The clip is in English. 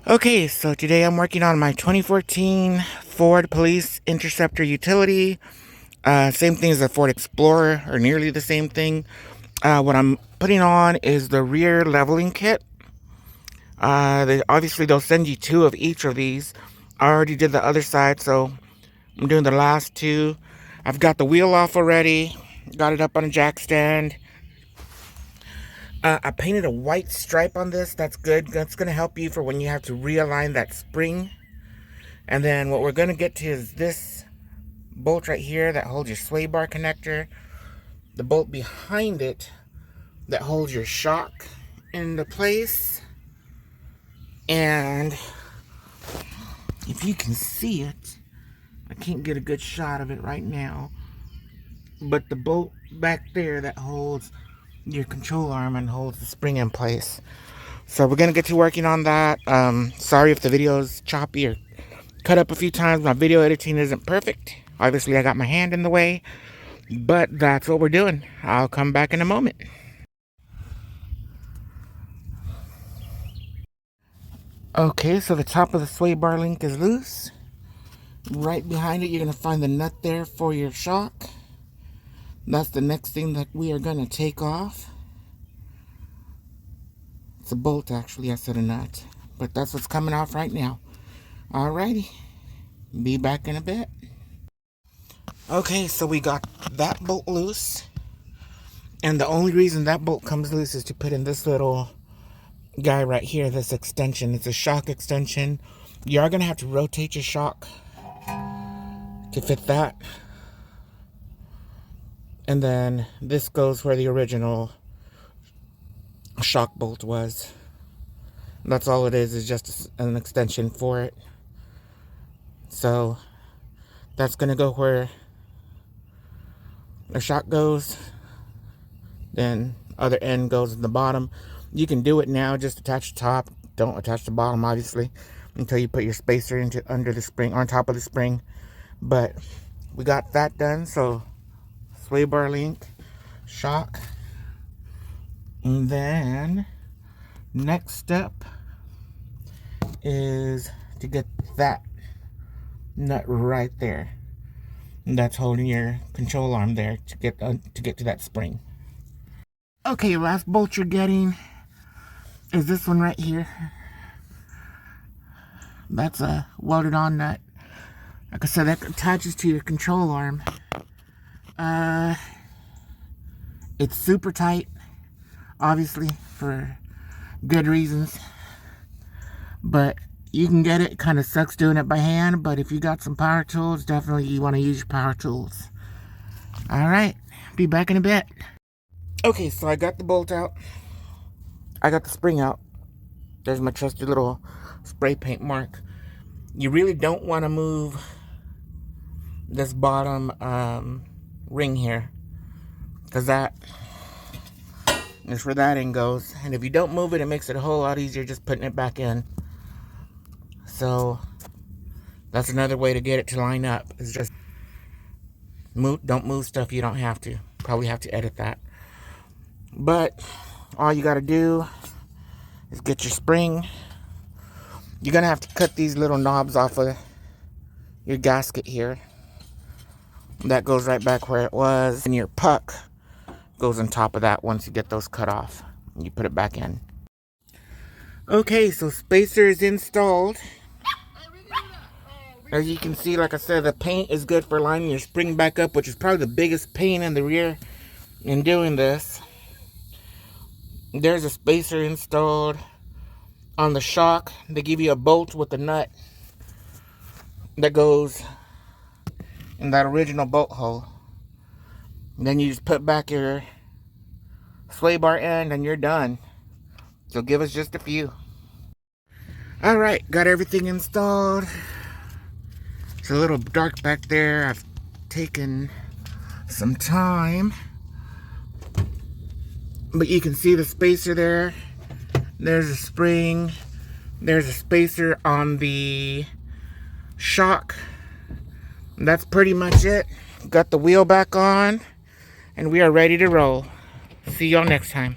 Okay, so today I'm working on my 2014 Ford Police Interceptor utility. Same thing as the Ford Explorer, or nearly the same thing. What I'm putting on is the rear leveling kit. Obviously they'll send you two of each of these. I already did the other side, so I'm doing the last two. I've got the wheel off already. Got it up on a jack stand. I painted a white stripe on this. That's good. That's going to help you for when you have to realign that spring. And then what we're going to get to is this bolt right here that holds your sway bar connector. The bolt behind it that holds your shock into place. And if you can see it, I can't get a good shot of it right now, but the bolt back there that holds your control arm and holds the spring in place. So we're going to get to working on that. Sorry if the video is choppy or cut up a few times. My video editing isn't perfect. Obviously, I got my hand in the way, but that's what we're doing. I'll come back in a moment. Okay, so the top of the sway bar link is loose. Right behind it, you're going to find the nut there for your shock. That's the next thing that we are going to take off. It's a bolt, actually. I said a nut. But that's what's coming off right now. Alrighty. Be back in a bit. Okay, so we got that bolt loose. And the only reason that bolt comes loose is to put in this little guy right here, this extension. It's a shock extension. You are going to have to rotate your shock to fit that. And then this goes where the original shock bolt was. That's all it is just an extension for it. So that's going to go where the shock goes. Then other end goes in the bottom. You can do it now, just attach the top. Don't attach the bottom, obviously, until you put your spacer under the spring, or on top of the spring. But we got that done. So sway bar link, shock, and then next step is to get that nut right there. And that's holding your control arm there to get to that spring. Okay, last bolt you're getting is this one right here. That's a welded on nut. Like I said, that attaches to your control arm. It's super tight, obviously, for good reasons. But you can get it. It kind of sucks doing it by hand, but if you got some power tools, definitely you want to use your power tools. Alright, be back in a bit. Okay, so I got the bolt out. I got the spring out. There's my trusty little spray paint mark. You really don't want to move this bottom ring here, because that is where that end goes. And if you don't move it, it makes it a whole lot easier just putting it back in. So that's another way to get it to line up, is just don't move stuff you don't have to. Probably have to edit that. But all you got to do is get your spring. You're going to have to cut these little knobs off of your gasket here. That goes right back where it was. And your puck goes on top of that once you get those cut off. You put it back in. Okay, so spacer is installed. As you can see, like I said, the paint is good for lining your spring back up, which is probably the biggest pain in the rear in doing this. There's a spacer installed on the shock. They give you a bolt with a nut that goes in that original bolt hole. And then you just put back your sway bar end and you're done. So give us just a few. Alright, got everything installed. It's a little dark back there. I've taken some time. But you can see the spacer there. There's a spring. There's a spacer on the shock. And that's pretty much it. Got the wheel back on. And we are ready to roll. See y'all next time.